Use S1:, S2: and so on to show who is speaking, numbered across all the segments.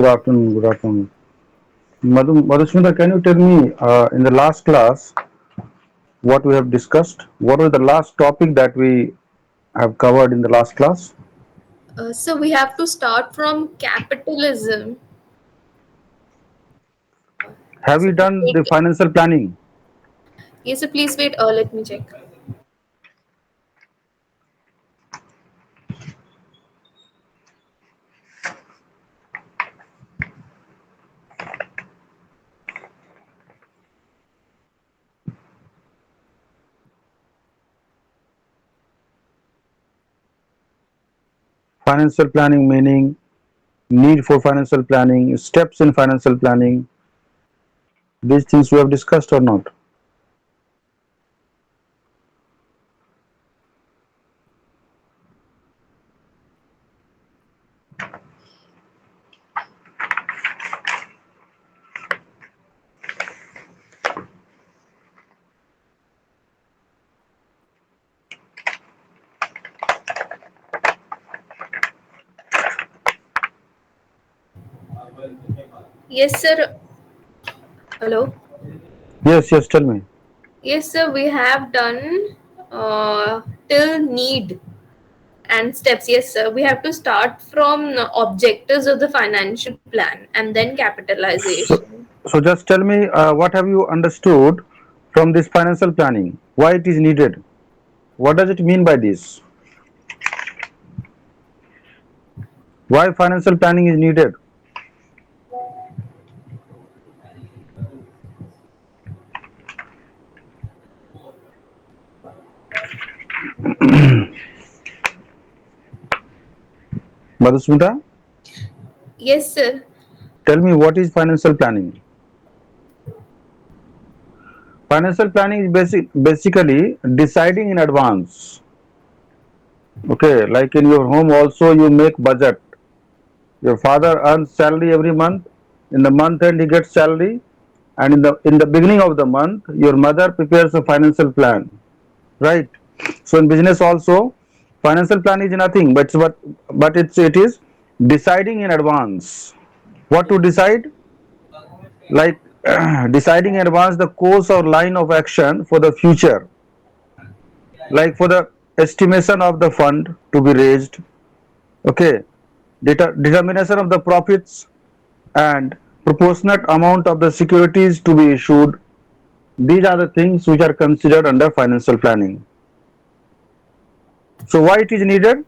S1: Good afternoon. Good afternoon. Madhusmita, can you tell me in the last class what we have discussed? What was the last topic that we have covered in the last class?
S2: So we have to start from capitalism.
S1: Have
S2: So
S1: you
S2: please
S1: done
S2: wait.
S1: the financial planning?
S2: Yes, so please wait. Let me check.
S1: Financial planning meaning need for financial planning, steps in financial planning. These things we have discussed or not?
S2: Yes, sir. Hello.
S1: Yes, yes. Tell me.
S2: Yes, sir. We have done till need and steps. Yes, sir. We have to start from objectives of the financial plan and then
S1: So,
S2: capitalization.
S1: so just tell me what have you understood from this financial planning? Why it is needed? What does it mean by this? Why financial planning is needed? Madhusmita,
S2: Yes, sir.
S1: tell me what is financial planning? Financial planning is basically deciding in advance. Okay, like in your home also you make budget. Your father earns salary every month. In the month end he gets salary, and in the beginning of the month your mother prepares a financial plan. Right. So in business also, financial plan is nothing but it is deciding in advance. What to decide? Like deciding in advance the course or line of action for the future, like for the estimation of the fund to be raised, okay, determination of the profits and proportionate amount of the securities to be issued. These are the things which are considered under financial planning. So why it is needed?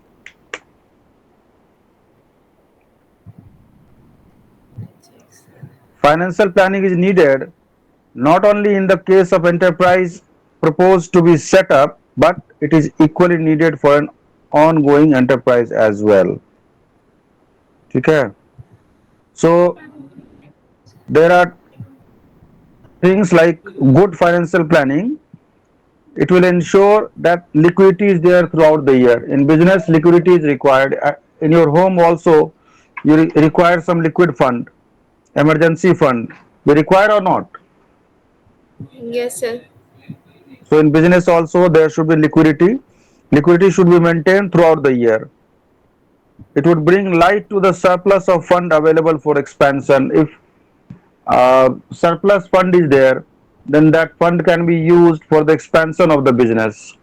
S1: Financial planning is needed not only in the case of enterprise proposed to be set up, but it is equally needed for an ongoing enterprise as well. Okay. So there are things like good financial planning. It will ensure that liquidity is there throughout the year. In business, liquidity is required. In your home also, you require some liquid fund, emergency fund. They require or not?
S2: Yes, sir.
S1: So in business also, there should be liquidity. Liquidity should be maintained throughout the year. It would bring light to the surplus of fund available for expansion. If surplus fund is there, then that fund can be used for the expansion of the business.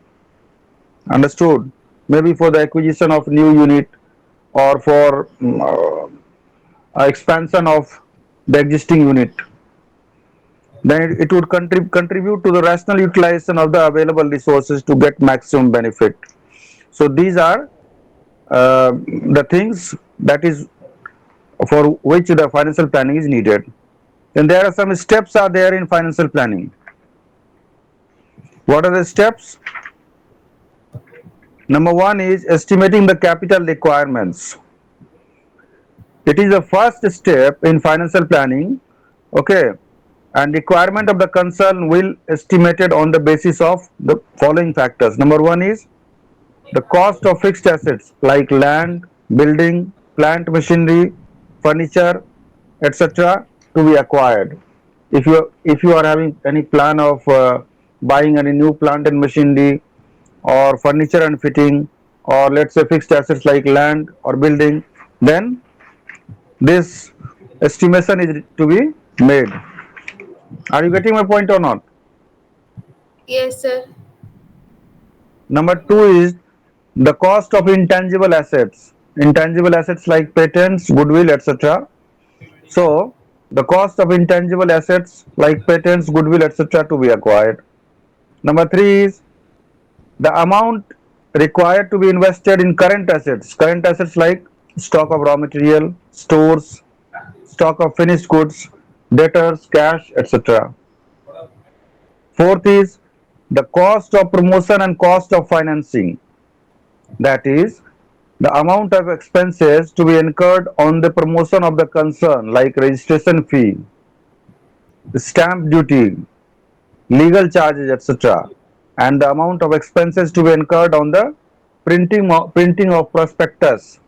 S1: Understood? Maybe for the acquisition of new unit or for expansion of the existing unit. Then it would contribute to the rational utilization of the available resources to get maximum benefit. So these are the things that is for which the financial planning is needed. Then there are some steps are there in financial planning. What are the steps? Number one is estimating the capital requirements. It is the first step in financial planning. Okay, and requirement of the concern will estimated on the basis of the following factors. Number one is the cost of fixed assets like land, building, plant machinery, furniture, etc. to be acquired. If you are having any plan of buying any new plant and machinery or furniture and fitting, or let's say fixed assets like land or building, then this estimation is to be made. Are you getting my point or not?
S2: Yes, sir.
S1: Number two is the cost of intangible assets. Intangible assets like patents, goodwill, etc. So, the cost of intangible assets like patents, goodwill, etc. to be acquired. Number three is the amount required to be invested in current assets. Current assets like stock of raw material, stores, stock of finished goods, debtors, cash, etc. Fourth is the cost of promotion and cost of financing. That is the amount of expenses to be incurred on the promotion of the concern like registration fee, stamp duty, legal charges, etc., and the amount of expenses to be incurred on the printing of prospectus,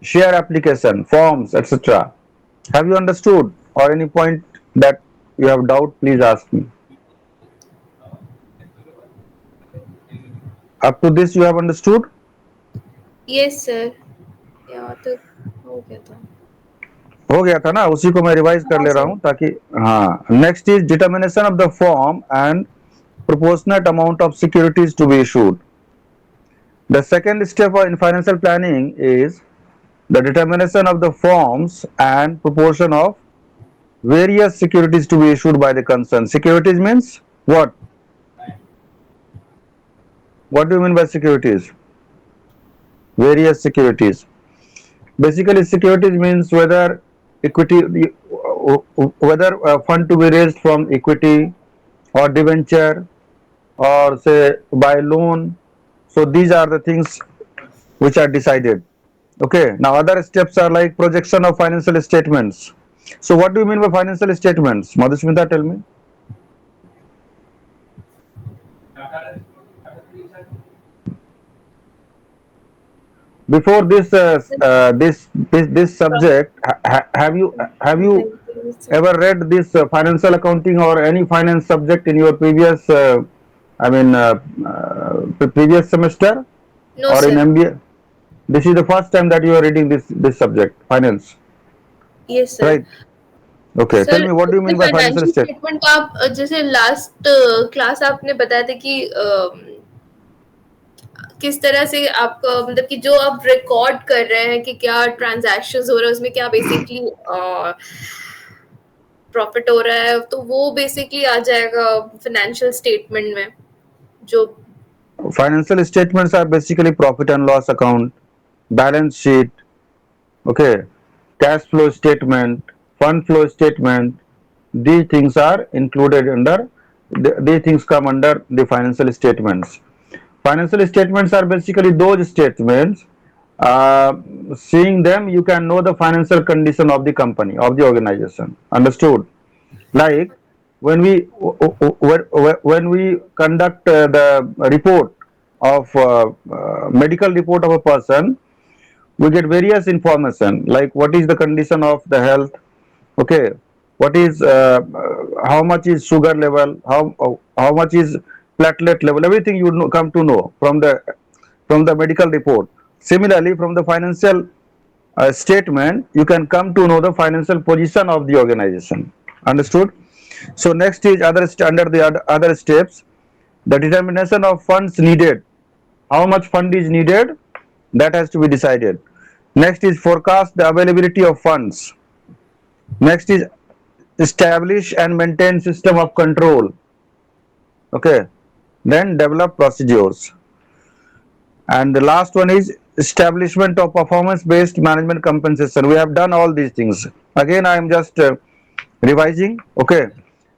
S1: share application, forms, etc. Have you understood, or any point that you have doubt? Please ask me. Up to this, you have understood.
S2: Yes, sir. यहाँ तक हो गया था.
S1: हो गया था ना, उसी को मैं रिवाइज कर
S2: हाँ
S1: ले रहा
S2: सर.
S1: हूं ताकि हाँ. Next is determination of the form and proportionate amount of securities to be issued. The second step in financial planning is the determination of the forms and proportion of various securities to be issued by the concern. Securities means what? What do you mean by securities? Various securities. Basically, securities means whether equity, whether a fund to be raised from equity or debenture or say by loan. So these are the things which are decided. Okay. Now other steps are like projection of financial statements. So what do you mean by financial statements? Madhusmita, tell me. Before this subject, have you ever read this financial accounting or any finance subject in your previous previous semester
S2: No,
S1: or in
S2: sir.
S1: MBA? This is the first time that you are reading this subject, finance,
S2: Yes, sir.
S1: right? Okay. Tell
S2: sir
S1: me, what do you
S2: इसमें
S1: mean by financial
S2: financial
S1: state?
S2: Statement का आप जैसे last class आपने बताया था कि किस तरह से आपका मतलब कि जो आप रिकॉर्ड कर रहे हैं कि क्या ट्रांजैक्शंस हो रहे हैं उसमें क्या बेसिकली प्रॉफिट हो रहा है तो वो बेसिकली आ जाएगा फाइनेंशियल स्टेटमेंट में जो
S1: Financial statements are basically profit and loss account, balance sheet, okay, cash flow statement, fund flow statement. These things are included under, these things come under the financial statements. Financial statements are basically those statements. Seeing them, you can know the financial condition of the company, of the organization. Understood? Like when we conduct the report of medical report of a person, we get various information like what is the condition of the health, okay, what is how much is sugar level, how much is platelet level, everything you know, come to know from the medical report. Similarly, from the financial statement, you can come to know the financial position of the organization. Understood? So next is under the other steps, the determination of funds needed. How much fund is needed? That has to be decided. Next is forecast the availability of funds. Next is establish and maintain system of control. Okay. Then develop procedures. And the last one is establishment of performance based management compensation. We have done all these things. Again, I am just revising. Okay.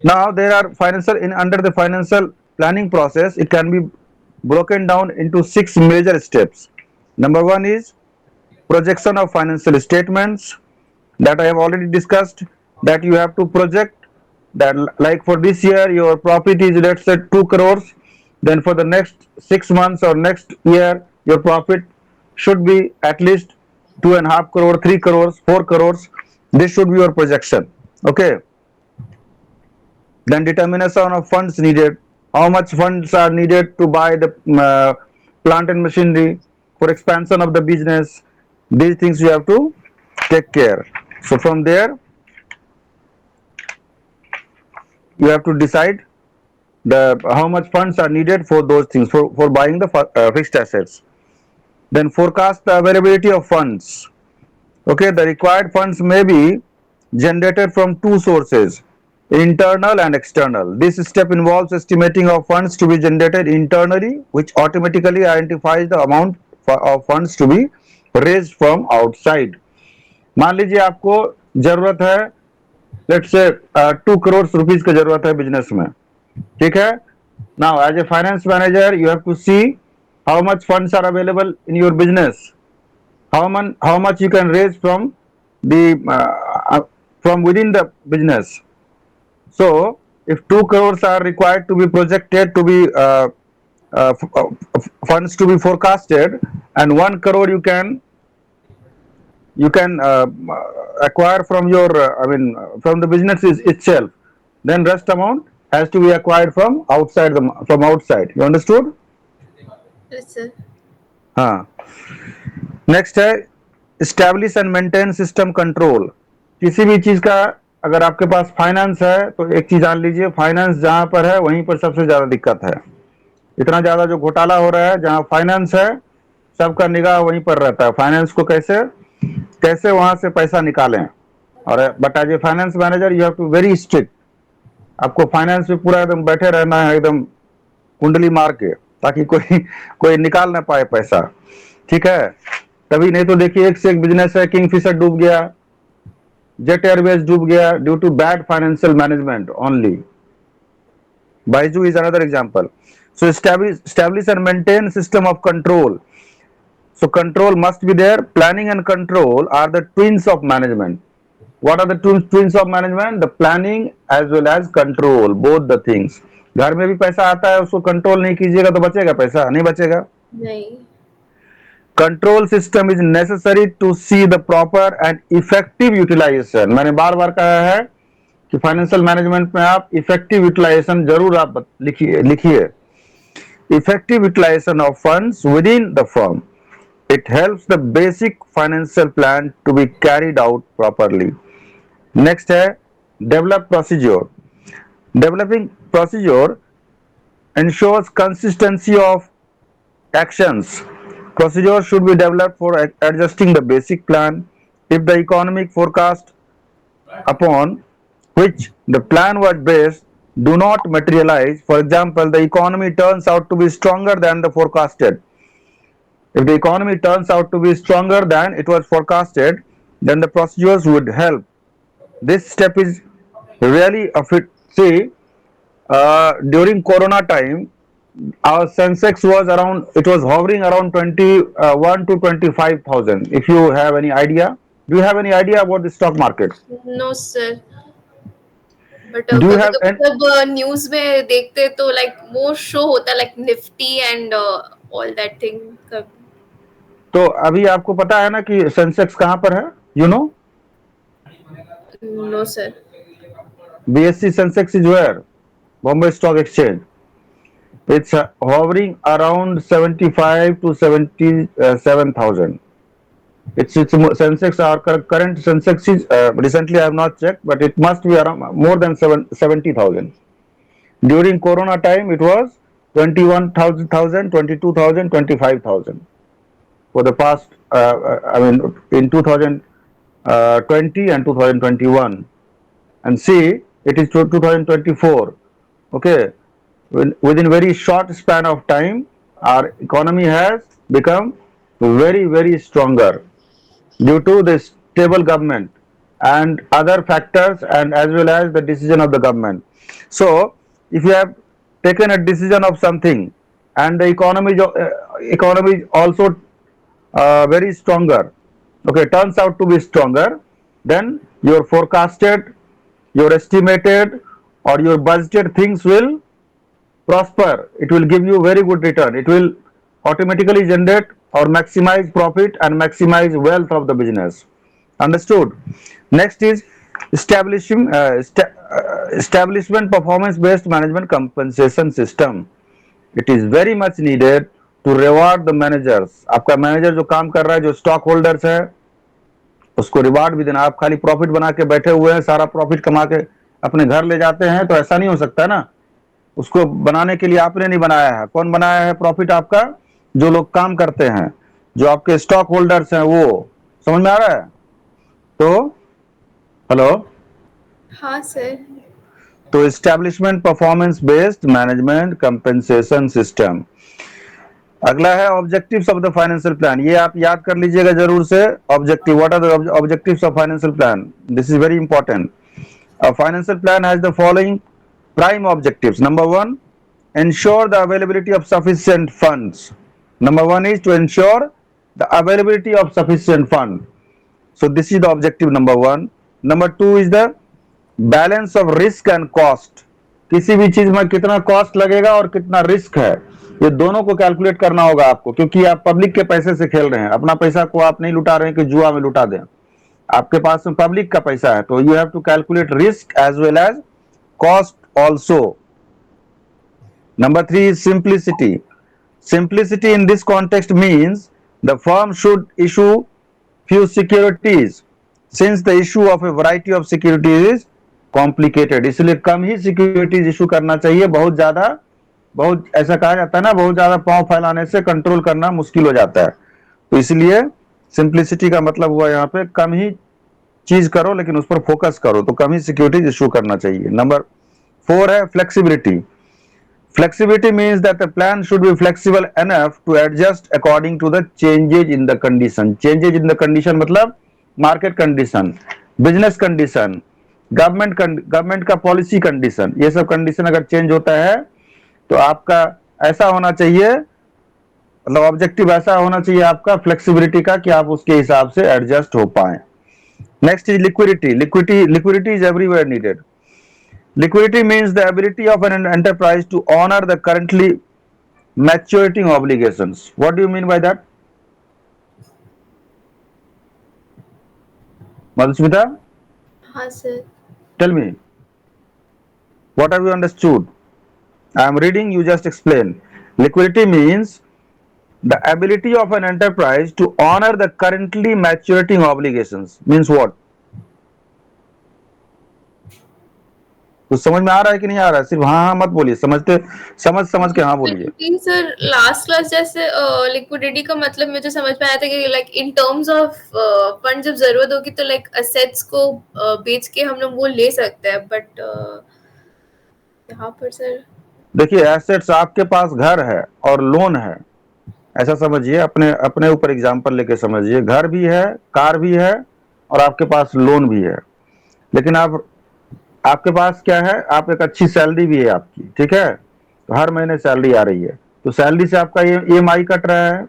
S1: Now there are financial in under the financial planning process. It can be broken down into 6 major steps. Number one is projection of financial statements, that I have already discussed, that you have to project that like for this year your profit is let's say 2 crores, then for the next 6 months or next year your profit should be at least 2.5 crore, 3 crores, 4 crores. This should be your projection. Okay. Then determination of funds needed. How much funds are needed to buy the plant and machinery for expansion of the business? These things you have to take care. So from there, you have to decide the how much funds are needed for those things, for buying the fixed assets. Then forecast the availability of funds. Okay, the required funds may be generated from two sources, internal and external. This step involves estimating of funds to be generated internally, which automatically identifies the amount of funds to be raised from outside. मान लीजिए आपको जरूरत है, let's say 2 crore rupees की जरूरत है business में, ठीक है. Now as a finance manager you have to see how much funds are available in your business, how much you can raise from the from within the business. So if 2 crores are required to be projected to be funds to be forecasted, and 1 crore you can acquire from your from the business itself, then rest amount has to be acquired from outside. You understood?
S2: Yes, sir.
S1: हाँ. Next है establish and maintain system control. किसी भी चीज का अगर आपके पास finance है तो एक चीज जान लीजिए, फाइनेंस जहां पर है वहीं पर सबसे ज्यादा दिक्कत है. इतना ज्यादा जो घोटाला हो रहा है, जहां फाइनेंस है सबका निगाह वहीं पर रहता है, फाइनेंस को कैसे कैसे वहां से पैसा निकालें. और but as a finance manager you have to very strict. आपको फाइनेंस में पूरा एकदम बैठे रहना है, एकदम कुंडली मार के, ताकि कोई निकाल ना पाए पैसा, ठीक है. तभी नहीं तो देखिए एक से एक बिजनेस है, किंगफिशर डूब गया, जेट एयरवेज डूब गया due to bad financial management only. Byju is another example. So establish and maintain system of control. So control must be there. Planning and control are the twins of management. What are the twins of management? The planning as well as control, both the things. घर में भी पैसा आता है, उसको control नहीं कीजिएगा तो बचेगा पैसा? नहीं बचेगा.
S2: नहीं.
S1: Control system is necessary to see the proper and effective utilisation. मैंने बार बार कहा है कि फाइनेंशियल मैनेजमेंट में आप इफेक्टिव यूटिलाइजेशन जरूर आप लिखिए. Effective utilization of funds within the firm. It helps the basic financial plan to be carried out properly. Next है develop procedure. Developing procedure ensures consistency of actions. Procedure should be developed for adjusting the basic plan if the economic forecast upon which the plan was based do not materialize. For example, the economy turns out to be stronger than the forecasted. If the economy turns out to be stronger than it was forecasted, then the procedures would help. This step is really a fit. See, during Corona time, our Sensex was hovering around 21 to 25,000. If you have any idea, do you have any idea about the stock market?
S2: No, sir. But
S1: Do you have
S2: जब news में देखते तो like वो show होता like Nifty and all that thing.
S1: तो अभी आपको पता है ना कि सेंसेक्स कहां पर है? You know?
S2: No sir.
S1: BSE Sensex is where? Bombay Stock Exchange. It's hovering around 75 to 77,000. It's Sensex. Our current Sensex is recently I have not checked, but it must be around more than 70,000. During Corona time, it was 21,000, 22,000, 25,000. For the past, in 2020 and 2021, and see, it is 2024. Okay, within very short span of time, our economy has become very, very stronger due to the stable government and other factors, and as well as the decision of the government. So if you have taken a decision of something and the economy is also very stronger, okay, turns out to be stronger, then your forecasted, your estimated or your budgeted things will prosper. It will give you very good return. It will automatically generate or maximize profit and maximize wealth of the business. Understood? Next is establishment performance based management compensation system. It is very much needed to reward the managers. आपका manager जो काम कर रहा है, जो stock holders है, उसको reward भी देना. आप खाली प्रॉफिट बना के बैठे हुए हैं, सारा प्रॉफिट कमा के अपने घर ले जाते हैं, तो ऐसा नहीं हो सकता ना। उसको बनाने के लिए आपने नहीं बनाया है, कौन बनाया है प्रॉफिट? आपका जो लोग काम करते हैं, जो आपके स्टॉक होल्डर्स हैं, वो। समझ में आ रहा है? तो हेलो।
S2: हाँ सर।
S1: तो establishment performance based management compensation system. अगला है objectives of the financial plan. ये आप याद कर लीजिएगा जरूर से। Objective, what are the objectives of financial plan? This is very important. A financial plan has the following prime objectives. Number one, ensure the availability of sufficient funds. Number one is to ensure the availability of sufficient fund. So this is the objective number one. Number two is the balance of risk and cost. किसी भी चीज में कितना cost लगेगा और कितना risk है, ये दोनों को कैलकुलेट करना होगा आपको, क्योंकि आप पब्लिक के पैसे से खेल रहे हैं। अपना पैसा को आप नहीं लुटा रहे हैं कि जुआ में लुटा दें। आपके पास में पब्लिक का पैसा है, तो you have to calculate risk as well as cost also. Number three is simplicity. Simplicity in this context means the firm should issue few securities, since the issue of a variety of securities is complicated. इसलिए कम ही securities issue करना चाहिए। बहुत ऐसा कहा जाता है ना, बहुत ज्यादा पांव फैलाने से कंट्रोल करना मुश्किल हो जाता है। तो इसलिए सिंप्लिसिटी का मतलब हुआ यहाँ पे कम ही चीज करो, लेकिन उस पर फोकस करो, तो कम ही सिक्योरिटीज इशू करना चाहिए। नंबर 4 है flexibility. Flexibility means that the plan should be flexible enough to adjust according to the changes in the condition. Changes in the condition मतलब market condition, business condition, government का policy condition, ये सब condition अगर change होता है तो आपका ऐसा होना चाहिए, मतलब ऑब्जेक्टिव ऐसा होना चाहिए आपका फ्लेक्सिबिलिटी का, कि आप उसके हिसाब से एडजस्ट हो पाए। Next is liquidity. Liquidity is everywhere needed. Liquidity means the ability of an enterprise to honor the currently maturing obligations. What do you mean by that? Madhusmita,
S2: हाँ sir.
S1: tell me, what have you understood? I am reading, you just explain. Liquidity means the ability of an enterprise to honor the currently maturing obligations. Means what? कुछ समझ में आ रहा है कि नहीं आ रहा है? सिर्फ हाँ हाँ मत बोलिए, समझ के हाँ बोलिए।
S2: सर लास्ट क्लास जैसे लिक्विडिटी का मतलब मुझे समझ में आया था कि like in terms of fund जब जरूरत होगी तो लाइक असेट्स को बेच के हम लोग वो ले सकते हैं, बट यहाँ पर सर
S1: देखिए, एसेट्स आपके पास घर है और लोन है, ऐसा समझिए। अपने ऊपर एग्जांपल लेके समझिए। घर भी है, कार भी है, और आपके पास लोन भी है। लेकिन आपके पास क्या है? आप एक अच्छी सैलरी भी है आपकी, ठीक है, तो हर महीने सैलरी आ रही है, तो सैलरी से आपका ईएमआई कट रहा है।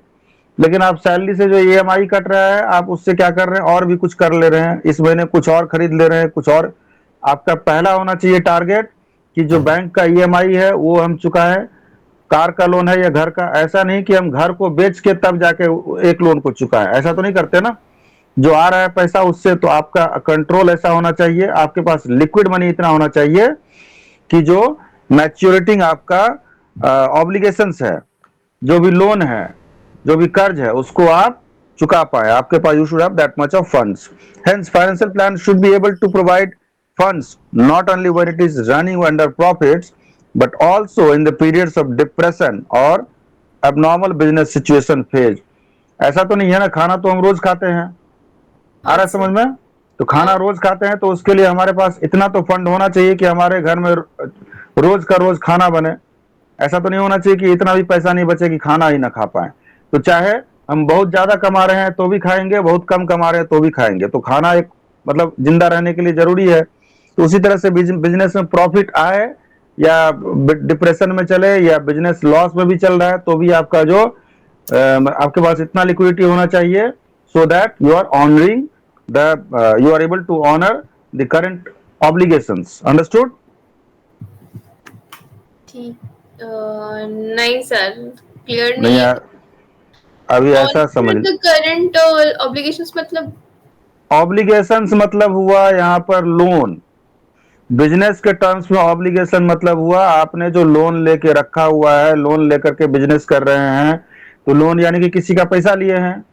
S1: लेकिन आप सैलरी से जो ईएमआई कट रहा है, आप उससे क्या कर रहे हैं? और भी कुछ कर ले रहे हैं, इस महीने कुछ और खरीद ले रहे हैं, कुछ और। आपका पहला होना चाहिए टारगेट कि जो बैंक का ईएमआई है वो हम चुकाएं, कार का लोन है या घर का। ऐसा नहीं कि हम घर को बेच के तब जाके एक लोन को चुकाएं, ऐसा तो नहीं करते ना। जो आ रहा है पैसा उससे तो आपका कंट्रोल ऐसा होना चाहिए, आपके पास लिक्विड मनी इतना होना चाहिए कि जो मैच्योरिटिंग आपका ऑब्लिगेशंस है, जो भी लोन है, जो भी कर्ज है, उसको आप चुका पाए। आपके पास you should have that much of funds. Hence financial plan should be able to provide funds not only when it is running under profits, but also in the periods of depression और abnormal business situation phase. ऐसा तो नहीं है ना, खाना तो हम रोज खाते हैं, आ रहा है समझ में? तो खाना रोज खाते हैं, तो उसके लिए हमारे पास इतना तो फंड होना चाहिए कि हमारे घर में रोज का रोज खाना बने। ऐसा तो नहीं होना चाहिए कि इतना भी पैसा नहीं बचे कि खाना ही ना खा पाए। तो चाहे हम बहुत ज्यादा कमा रहे हैं तो भी खाएंगे, बहुत कम कमा रहे हैं तो भी खाएंगे। तो खाना एक मतलब जिंदा रहने के लिए जरूरी है। तो उसी तरह से बिजनेस में प्रॉफिट आए या डिप्रेशन में चले या बिजनेस लॉस में भी चल रहा है, तो भी आपका जो आपके पास इतना लिक्विडिटी होना चाहिए, so that you are honoring you are able to honor the current obligations. Understood?
S2: ठीक नहीं सर, क्लियर
S1: नहीं
S2: नहीं है।
S1: यार, अभी ऐसा समझ।
S2: करंट ऑब्लिगेशंस मतलब
S1: ऑब्लिगेशंस मतलब हुआ यहाँ पर लोन। बिजनेस के टर्म्स में ऑब्लिगेशन मतलब हुआ आपने जो लोन लेके रखा हुआ है, लोन लेकर के बिजनेस कर रहे हैं, तो लोन यानी कि किसी का पैसा लिए हैं।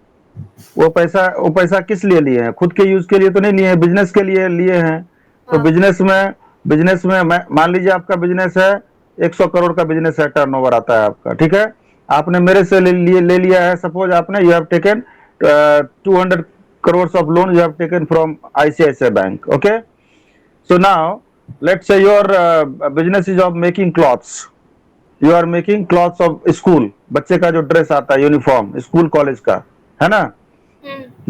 S1: वो पैसा किस लिए लिए हैं? खुद के यूज के लिए तो नहीं लिए हैं, बिजनेस के लिए लिए हैं। तो बिजनेस में बिजनेस में मान लीजिए आपका बिजनेस है 100 करोड़ का बिजनेस है, टर्नओवर आता है आपका, ठीक है। आपने मेरे से ले लिया है, सपोज आपने you have taken 200 crore of loan you have taken from ICICI bank, okay. So now let's say your business is of making clothes, you are making clothes of school, बच्चे का जो ड्रेस आता है यूनिफॉर्म स्कूल कॉलेज का, है ना।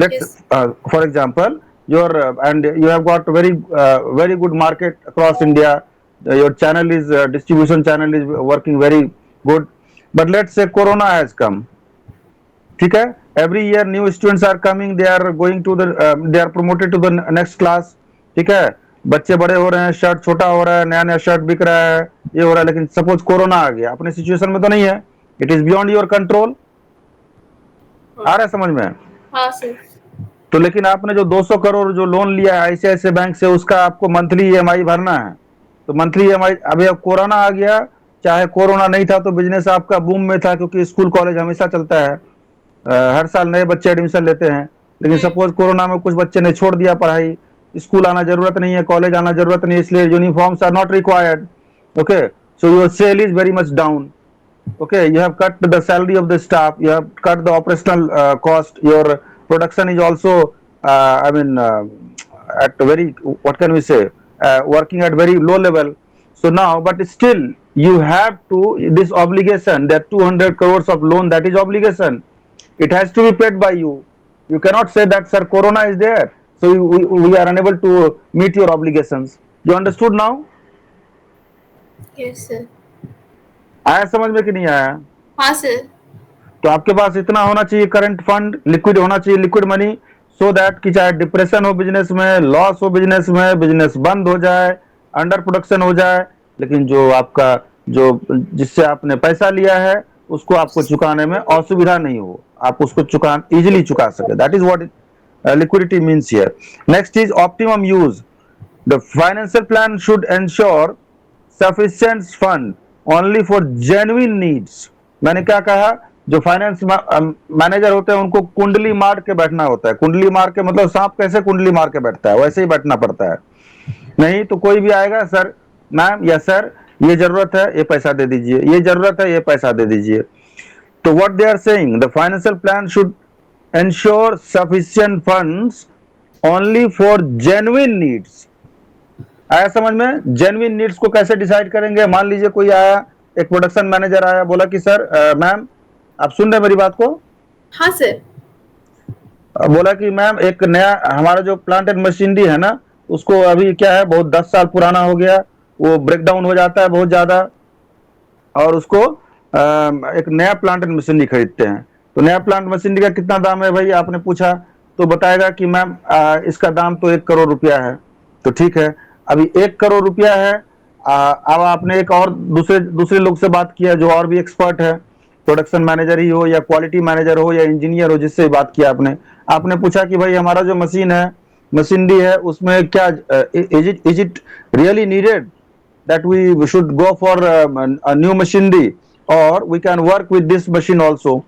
S1: Let's
S2: Yes.
S1: for example, your and you have got very good market across India. Your channel is distribution channel is working very good. But let's say Corona has come. ठीक है, every year new students are coming, they are going to the they are promoted to the next class. ठीक है, बच्चे बड़े हो रहे हैं, shirt छोटा हो रहा है, नया नया शर्ट बिक रहा है, ये हो रहा है। लेकिन सपोज कोरोना आ गया, अपने सिचुएशन में तो नहीं है, it is beyond your control. आ रहा है समझ में?
S2: हाँ सर।
S1: तो लेकिन आपने जो 200 करोड़ जो लोन लिया है आईसीआईसीआई बैंक से, उसका आपको मंथली ईएमआई भरना है। तो मंथली ईएमआई, अभी अब कोरोना आ गया, चाहे कोरोना नहीं था तो बिजनेस आपका बूम में था, क्योंकि स्कूल कॉलेज हमेशा चलता है, हर साल नए बच्चे एडमिशन लेते हैं। लेकिन सपोज कोरोना में कुछ बच्चे ने छोड़ दिया पढ़ाई, स्कूल आना जरूरत नहीं है, कॉलेज आना जरूरत नहीं है, इसलिए uniforms are not required, okay. So your sale is very much down, okay, you have cut the salary of the staff, you have cut the operational cost, your production is also at very, what can we say, working at very low level. So now, but still you have to, this obligation, that 200 crores of loan, that is obligation, it has to be paid by you. You cannot say that sir corona is there, so we are unable to meet your obligations. You understood now?
S2: Yes sir.
S1: आया समझ में कि नहीं आया?
S2: हाँ सर।
S1: तो आपके पास इतना होना चाहिए करंट फंड, लिक्विड होना चाहिए, लिक्विड मनी, सो दैट कि चाहे डिप्रेशन हो बिजनेस में, लॉस हो बिजनेस में, बिजनेस बंद हो जाए, अंडर प्रोडक्शन हो जाए, लेकिन जो आपका जो जिससे आपने पैसा लिया है उसको आपको चुकाने में असुविधा नहीं हो, आप उसको इजिली चुका सके। That is what liquidity means here. Next is optimum use. The financial plan should ensure sufficient fund only for genuine needs. मैंने क्या कहा, जो फाइनेंस मैनेजर होते हैं उनको कुंडली मार के बैठना होता है। कुंडली मार के मतलब सांप कैसे कुंडली मार के बैठता है, वैसे ही बैठना पड़ता है। नहीं तो कोई भी आएगा, सर मैम या सर ये जरूरत है, ये पैसा दे दीजिए, ये जरूरत है, ये पैसा दे दीजिए। तो what they are saying, the financial plan should ensure sufficient funds only for genuine needs. आया समझ में? जेन्युइन नीड्स को कैसे डिसाइड करेंगे? मान लीजिए कोई आया, एक प्रोडक्शन मैनेजर आया, बोला कि सर मैम, आप सुन रहे मेरी बात को?
S2: हाँ सर।
S1: बोला कि मैम एक नया हमारा जो प्लांट एंड मशीनरी है ना, उसको अभी क्या है, बहुत 10 साल पुराना हो गया, वो ब्रेक डाउन हो जाता है बहुत ज्यादा, और उसको एक नया प्लांट एंड मशीनरी खरीदते हैं। तो नया प्लांट मशीनरी का कितना दाम है भाई, आपने पूछा, तो बताएगा कि मैम इसका दाम तो 1 करोड़ रुपया है। तो ठीक है, अभी 1 करोड़ रुपया है। अब आपने एक और दूसरे लोग से बात किया जो और भी एक्सपर्ट है, प्रोडक्शन मैनेजर ही हो या क्वालिटी मैनेजर हो या इंजीनियर हो, जिससे बात किया आपने पूछा कि भाई हमारा जो मशीनरी है उसमें क्या is it really needed that we should go for a new machinery और we can work with this machine also.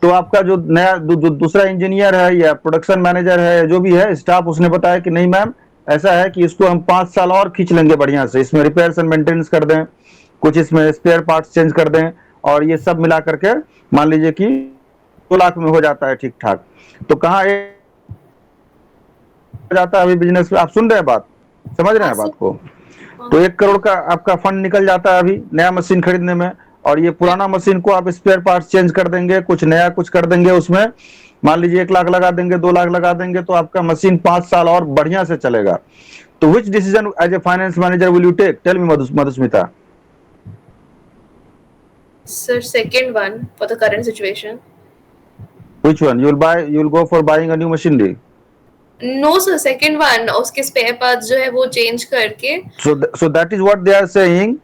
S1: तो आपका जो नया दूसरा इंजीनियर है या प्रोडक्शन मैनेजर है, जो भी है स्टाफ, उसने बताया कि नहीं मैम, ऐसा है कि इसको हम 5 साल और खींच लेंगे बढ़िया से, इसमें रिपेयर्स एंड मेंटेनेंस कर दें, कुछ इसमें स्पेयर पार्ट्स चेंज कर दें, और ये सब मिला करके मान लीजिए कि 2 लाख में हो जाता है ठीक ठाक। तो कहाँ जाता है अभी बिजनेस? आप सुन रहे हैं बात, समझ रहे हैं बात को? तो 1 करोड़ का आपका फंड निकल जाता है अभी नया मशीन खरीदने में, और ये पुराना मशीन को आप स्पेयर पार्ट्स चेंज कर देंगे, कुछ नया कुछ कर देंगे उसमें, मान लीजिए 1 लाख लगा देंगे, 2 लाख लगा देंगे, तो आपका मशीन 5 साल और बढ़िया से चलेगा। तो which decision as a finance manager will you take? Tell me Madhusmita.
S2: Sir, second one for the current situation.
S1: Which one? You will go for buying a new machinery?
S2: No sir, second one, उसके spare parts जो है वो change करके।
S1: So that is what they are saying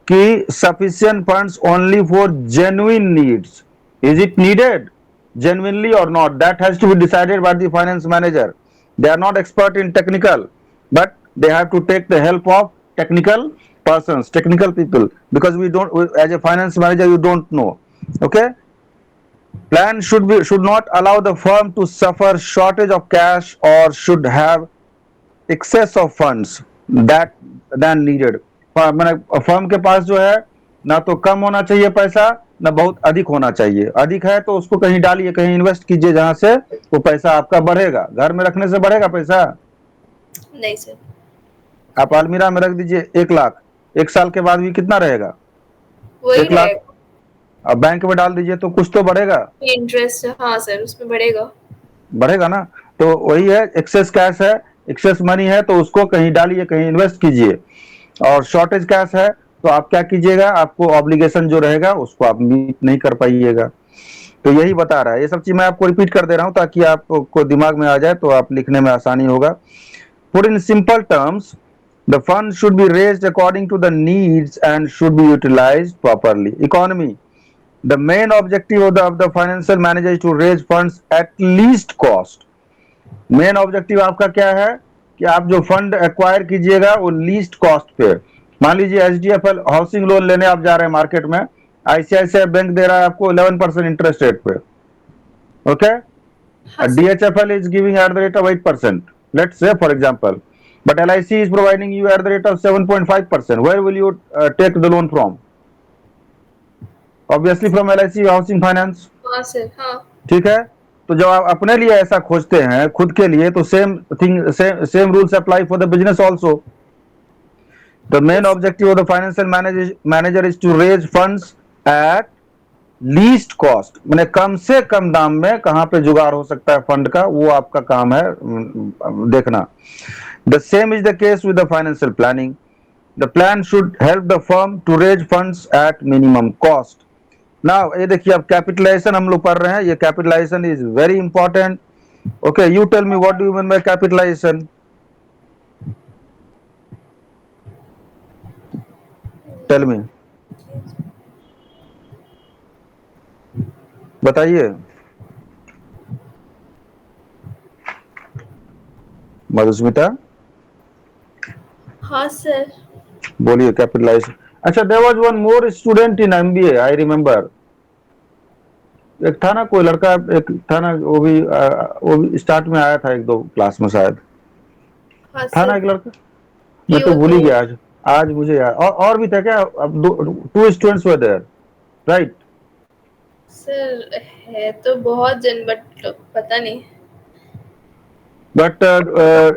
S1: कि sufficient funds only for genuine needs. Is it needed genuinely or not? That has to be decided by the finance manager. They are not expert in technical, but they have to take the help of technical persons, technical people, because as a finance manager, you don't know. Okay? Plan should not allow the firm to suffer shortage of cash or should have excess of funds. That than needed. मैंने firm के पास जो है ना तो कम होना चाहिए पैसा, ना बहुत अधिक होना चाहिए। अधिक है तो उसको कहीं डालिए, कहीं इन्वेस्ट कीजिए जहां से वो पैसा आपका बढ़ेगा। घर में रखने से बढ़ेगा पैसा?
S2: नहीं सर।
S1: आप अलमीरा में रख दीजिए 1 लाख, 1 साल के बाद भी कितना रहेगा?
S2: वही
S1: 1 लाख।
S2: रहेगा।
S1: अब बैंक में डाल दीजिए तो कुछ तो बढ़ेगा,
S2: इंटरेस्ट, हाँ सर, उसमें बढ़ेगा।
S1: बढ़ेगा ना। तो वही है, एक्सेस कैश है, एक्सेस मनी है तो उसको कहीं डालिए, कहीं इन्वेस्ट कीजिए। और शॉर्टेज कैश है तो आप क्या कीजिएगा, आपको ऑब्लिगेशन जो रहेगा उसको आप मीट नहीं कर पाइएगा। तो यही बता रहा है। ये सब चीज मैं आपको रिपीट कर दे रहा हूं ताकि आपको दिमाग में आ जाए तो आप लिखने में आसानी होगा। Put in simple terms, the fund should be raised according to the needs and should be utilised properly. Economy, the main objective of the financial manager is to raise funds at least cost। Main objective आपका क्या है कि आप जो fund acquire कीजिएगा वो least cost पे। मान लीजिए एचडीएफएल हाउसिंग लोन लेने आप जा रहे हैं मार्केट में, आईसीआईसीआई बैंक दे रहा है आपको 11% इंटरेस्ट रेट पे, ओके।
S2: हाँ sir.
S1: DHFL is giving at the rate of 8%, let's say for example, but LIC is providing you at the rate of 7.5%। where will you take the loan from? Obviously from LIC housing finance.
S2: हाँ sir. हाँ।
S1: ठीक है। तो जब आप अपने लिए ऐसा खोजते हैं खुद के लिए, तो same thing, same rules apply for the business also. The main
S2: yes.
S1: Objective of the financial manager is to raise funds at least cost, मैंने कम से कम दाम में कहां पे जुगाड़ हो सकता है फंड का, वो आपका काम है देखना। The same is the case with the financial planning. The plan should help the firm to raise funds at minimum cost. ना ये देखिए, अब कैपिटलाइजेशन हम लोग पढ़ रहे हैं, ये capitalisation is very important. Okay, you tell me what do you mean by capitalisation? Tell me, बताइए मधुस्मिता,
S2: हाँ सर।
S1: बोलिए कैपिटलाइजेशन। अच्छा, there was one more student in MBA, I remember. एक था ना कोई लड़का, एक था ना, वो भी स्टार्ट में आया था एक दो क्लास में शायद,
S2: हाँ
S1: था ना
S2: सर।
S1: एक लड़का। मैं
S2: ये
S1: तो
S2: वो
S1: भूल ही
S2: तो
S1: गया आज। आज मुझे याद, और भी था क्या? अब two students were there, right?
S2: Sir है तो बहुत जन, बट पता नहीं।
S1: But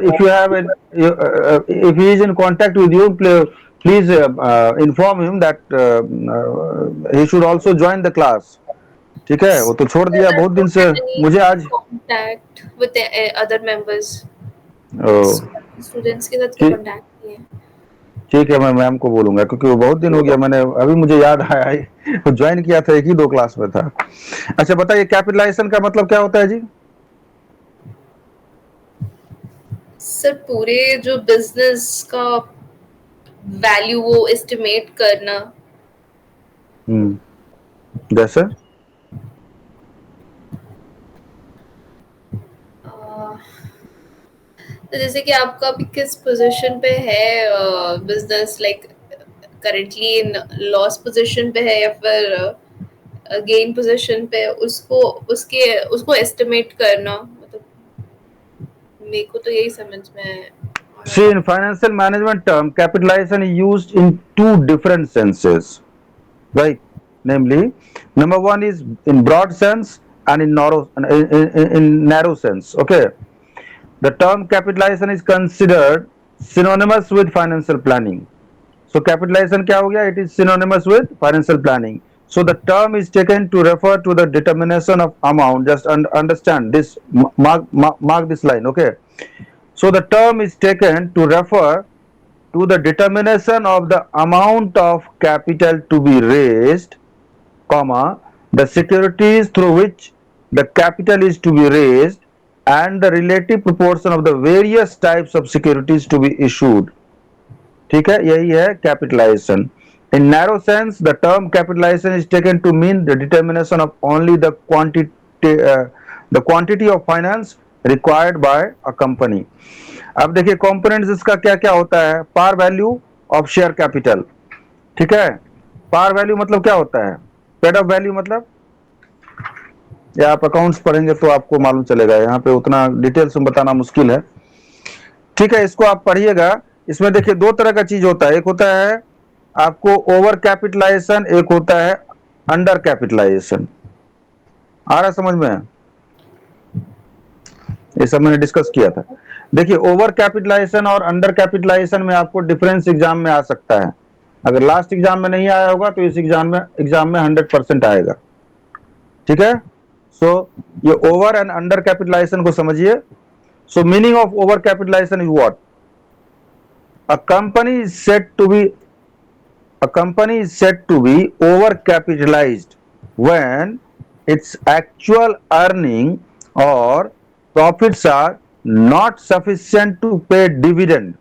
S1: if you have if he is in contact with you, please inform him that he should also join the class। ठीक है, वो तो छोड़
S2: Sir,
S1: दिया
S2: I
S1: बहुत दिन
S2: don't
S1: से।
S2: have any
S1: मुझे आज
S2: contact with the other members।
S1: ओ,
S2: स्टूडेंट्स के साथ कोई
S1: ठीक
S2: कांटेक्ट नहीं है।
S1: ठीक है, मैं मैम को बोलूंगा क्योंकि वो बहुत दिन हो गया, मैंने अभी मुझे याद आया है ज्वाइन किया था, एक ही दो क्लास में था। अच्छा बताइए, कैपिटलाइजेशन का मतलब क्या होता है जी?
S2: सर पूरे जो बिजनेस का वैल्यू वो एस्टिमेट करना।
S1: जैसे
S2: अह, तो जैसे कि आपका अभी किस पोजीशन पे है business, like currently in loss position पे है या फिर गेन पोजीशन पे, उसको उसको एस्टिमेट करना, मतलब मेरे को तो यही समझ में आ रहा
S1: see,
S2: था।
S1: in financial management term, capitalization is used in two different senses, right? Namely, number one is in broad sense and in narrow sense. Okay, the term capitalization is considered synonymous with financial planning. So capitalization क्या हो गया? It is synonymous with financial planning. So the term is taken to refer to the determination of amount. Just understand this. Mark this line. Okay. So the term is taken to refer to the determination of the amount of capital to be raised, comma, the securities through which the capital is to be raised, and the relative proportion of the various types of securities to be issued। ठीक है, यही है capitalisation. In narrow sense, the term capitalization is taken to mean the determination of only the quantity of finance required by a company। अब देखिए components इसका क्या क्या होता है। Par value of share capital, ठीक है। पार वैल्यू मतलब क्या होता है? पेड ऑफ वैल्यू मतलब, या आप अकाउंट्स पढ़ेंगे तो आपको मालूम चलेगा, यहाँ पे उतना डिटेल्स में बताना मुश्किल है। ठीक है, इसको आप पढ़िएगा। इसमें देखिए दो तरह का चीज होता है, एक होता है आपको ओवर कैपिटलाइजेशन, एक होता है अंडर कैपिटलाइजेशन। आ रहा है समझ में? ये सब मैंने डिस्कस किया था। देखिए ओवर कैपिटलाइजेशन और अंडर कैपिटलाइजेशन में आपको डिफरेंस एग्जाम में आ सकता है। अगर लास्ट एग्जाम में नहीं आया होगा तो इस एग्जाम में 100% आएगा। ठीक है। सो ये ओवर एंड अंडर कैपिटलाइजेशन को समझिए। So meaning of over capitalisation is what? A company is said to be A company is said to be overcapitalized when its actual earning or profits are not sufficient to pay dividend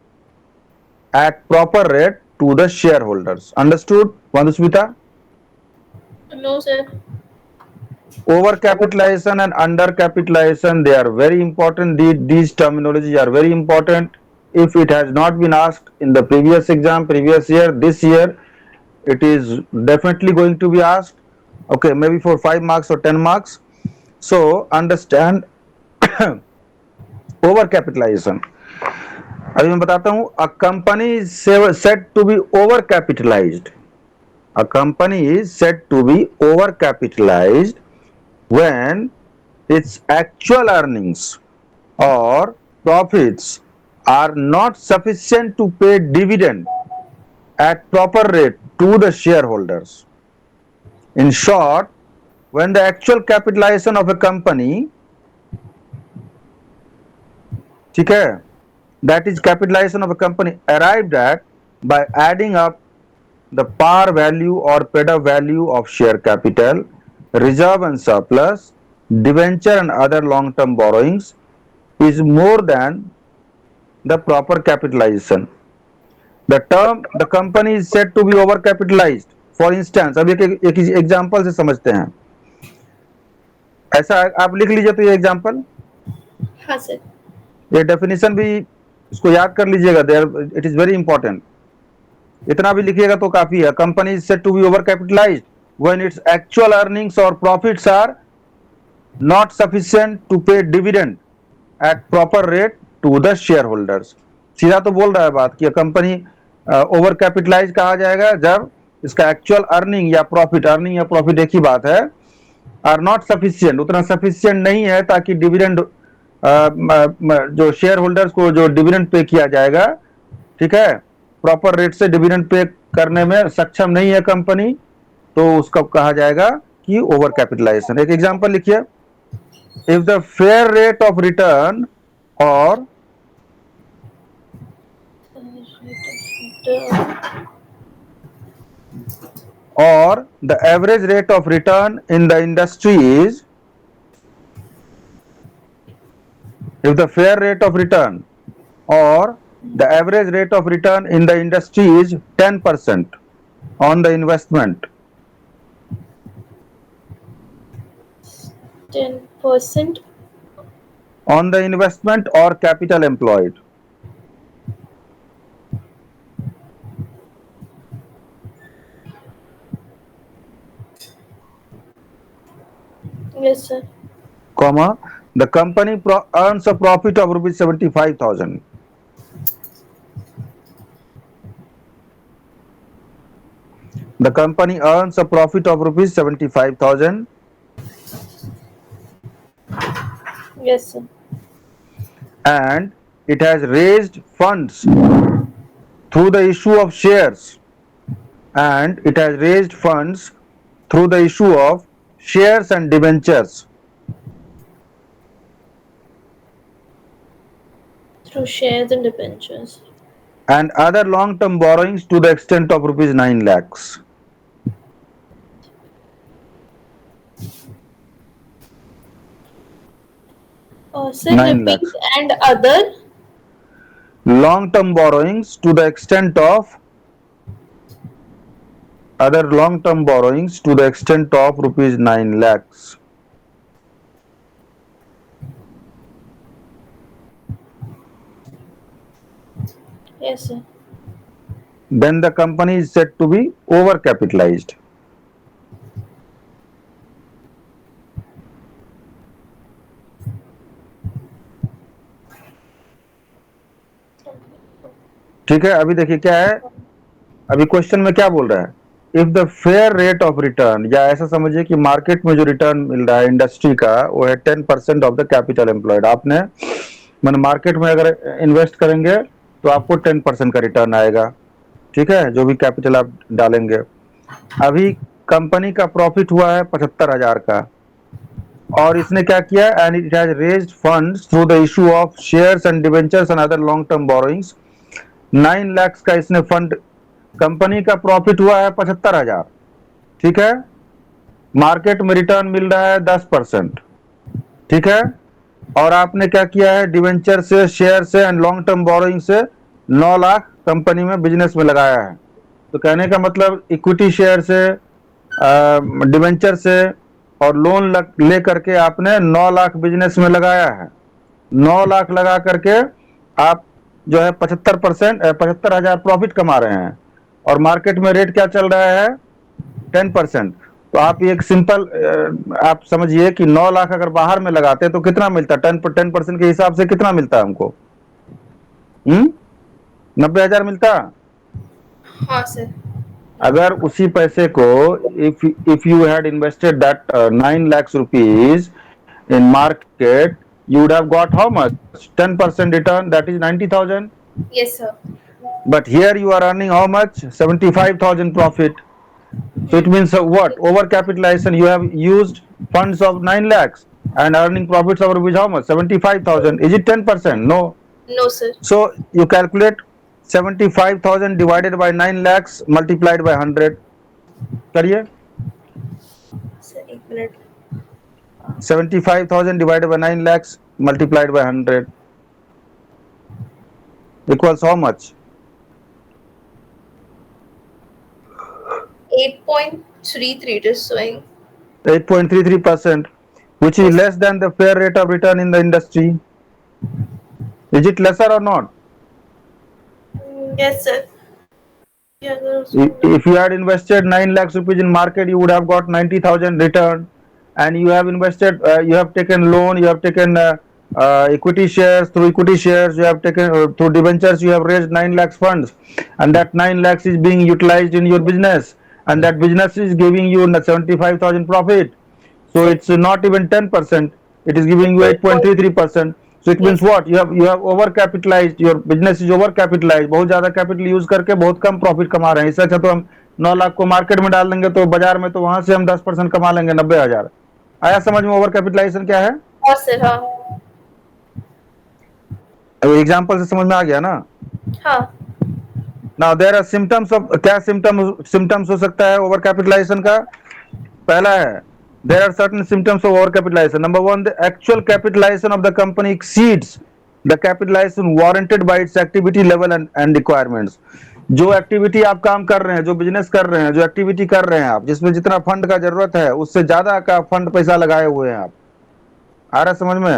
S1: at proper rate to the shareholders. Understood, Vandusmita?
S2: No, sir.
S1: Overcapitalization and undercapitalization, they are very important. These terminologies are very important. If it has not been asked in the previous exam, previous year, this year, it is definitely going to be asked. Okay, maybe for 5 marks or 10 marks. So understand over capitalization. अभी मैं बताता हूं, a company is said to be over capitalized. A company is said to be over capitalized when its actual earnings or profits are not sufficient to pay dividend at proper rate to the shareholders. In short, when the actual capitalization of a company, ठीक है, that is capitalization of a company arrived at by adding up the par value or paid up value of share capital, reserve and surplus, debenture and other long-term borrowings is more than the proper capitalization. The company is said to be overcapitalized. For instance, अब एक example से समझते हैं। ऐसा आप लिख लीजिए तो ये एग्जाम्पल,
S2: हाँ सर।
S1: ये डेफिनेशन भी इसको याद कर लीजिएगा, there it is very important. इतना भी लिखिएगा तो काफी है। Company is said to be over capitalised when its actual earnings और profits are not sufficient to pay dividend at proper rate to the share holders. सीधा तो बोल रहा है बात कि कंपनी ओवर कैपिटलाइज कहा जाएगा जब इसका एक्चुअल अर्निंग या प्रॉफिट, अर्निंग या प्रॉफिट एक ही बात है, आर नॉट सफिशियंट, उतना सफिशियंट नहीं है ताकि डिविडेंड जो शेयर होल्डर्स को जो डिविडेंड पे किया जाएगा, ठीक है, प्रॉपर रेट से डिविडेंड पे करने में सक्षम नहीं है कंपनी, तो उसका कहा जाएगा कि ओवर कैपिटलाइजेशन। एक एग्जांपल लिखिए, if the fair rate of return or the average rate of return in the industry is, if the fair rate of return or the average rate of return in the industry is 10% on the investment,
S2: 10%
S1: on the investment or capital employed,
S2: yes sir.
S1: comma, the company earns a profit of rupees 75,000. The company earns a profit of rupees 75,000
S2: Yes sir.
S1: and it has raised funds through the issue of shares, and it has raised funds through the issue of shares and debentures
S2: Through shares and debentures.
S1: and other long-term borrowings to the extent of rupees 9 lakhs.
S2: Sir,
S1: 9
S2: repeat.
S1: lakhs.
S2: And other.
S1: Long-term borrowings to the extent of other long-term borrowings to the extent of rupees 9 lakhs.
S2: Yes sir.
S1: Then the company is said to be overcapitalized. ठीक है, अभी देखिए क्या है, अभी question में क्या बोल रहा है, if the fair rate of return, या ऐसा समझिए कि मार्केट में जो रिटर्न मिल रहा है इंडस्ट्री का वो है 10% ऑफ द कैपिटल एम्प्लॉयड। आपने मैंने मार्केट में अगर इन्वेस्ट करेंगे तो आपको 10% का रिटर्न आएगा, ठीक है, जो भी कैपिटल आप डालेंगे। अभी कंपनी का प्रॉफिट हुआ है 75,000 का, और इसने क्या किया, and it has raised funds through the issue of shares and debentures and other long term borrowings. 9 lakh का इसने फंड, कंपनी का प्रॉफिट हुआ है 75,000, ठीक है, मार्केट में रिटर्न मिल रहा है 10%, ठीक है, और आपने क्या किया है, डिवेंचर से, शेयर से एंड लॉन्ग टर्म बोरोइंग से 9 लाख कंपनी में बिजनेस में लगाया है। तो कहने का मतलब इक्विटी शेयर से, डिवेंचर से और लोन ले करके आपने 9 लाख बिजनेस में लगाया है। 9 लाख लगा करके आप जो है 75,000 प्रॉफिट कमा रहे हैं, और मार्केट में रेट क्या चल रहा है, 10%। तो आप एक सिंपल आप समझिए कि 9 लाख अगर बाहर में लगाते हैं तो कितना मिलता है, 10% के हिसाब से कितना मिलता है हमको, 90,000 मिलता।
S2: हाँ सर।
S1: अगर उसी पैसे को, if you had invested that 9 lakhs rupees in market, you would have got how much, 10% return, that is 90,000.
S2: Yes sir.
S1: But here you are earning how much, 75,000 profit. So it means what, over capitalization, you have used funds of 9 lakhs and earning profits of rupees how much, 75,000. Is it 10%? No.
S2: No sir.
S1: So you calculate 75,000 divided by 9 lakhs multiplied by 100, करिए।
S2: Sir एक minute.
S1: 75,000 divided by 9 lakhs multiplied by 100 equals how much?
S2: 8.33 it is showing.
S1: 8.33%, which is less than the fair rate of return in the industry. Is it lesser or not?
S2: Yes sir.
S1: If you had invested 9 lakhs rupees in market, you would have got 90,000 return, and you have invested, you have taken loan, you have taken equity shares, through equity shares you have taken, through debentures you have raised 9 lakhs funds, and that 9 lakhs is being utilized in your business, and that business is giving you 75,000 profit. So it's not even 10%, it is giving you 8.33%. So it means what, you have over capitalized, your business is over capitalized, बहुत ज्यादा capital use करके बहुत कम profit कमा रहे हैं। इससे अच्छा तो हम 9 लाख को मार्केट में डाल देंगे तो बाजार में, तो वहां से हम 10% कमा लेंगे, 90,000। आया समझ में ओवर कैपिटलाइजेशन क्या है?
S2: हाँ सर। हाँ
S1: एग्जाम्पल से समझ में आ गया ना?
S2: हाँ।
S1: Now there are symptoms of, क्या सिम्टम्स हो सकता है ओवर कैपिटलाइजेशन का? पहला है, there are certain symptoms of overcapitalization. Number one, the actual capitalization of the company exceeds the capitalization warranted by its activity level and requirements. जो activity आप काम कर रहे हैं, जो बिजनेस कर रहे हैं, जो एक्टिविटी कर रहे हैं आप, जिसमें जितना फंड का जरूरत है उससे ज्यादा का फंड पैसा लगाए हुए हैं आप। आ रहा समझ में?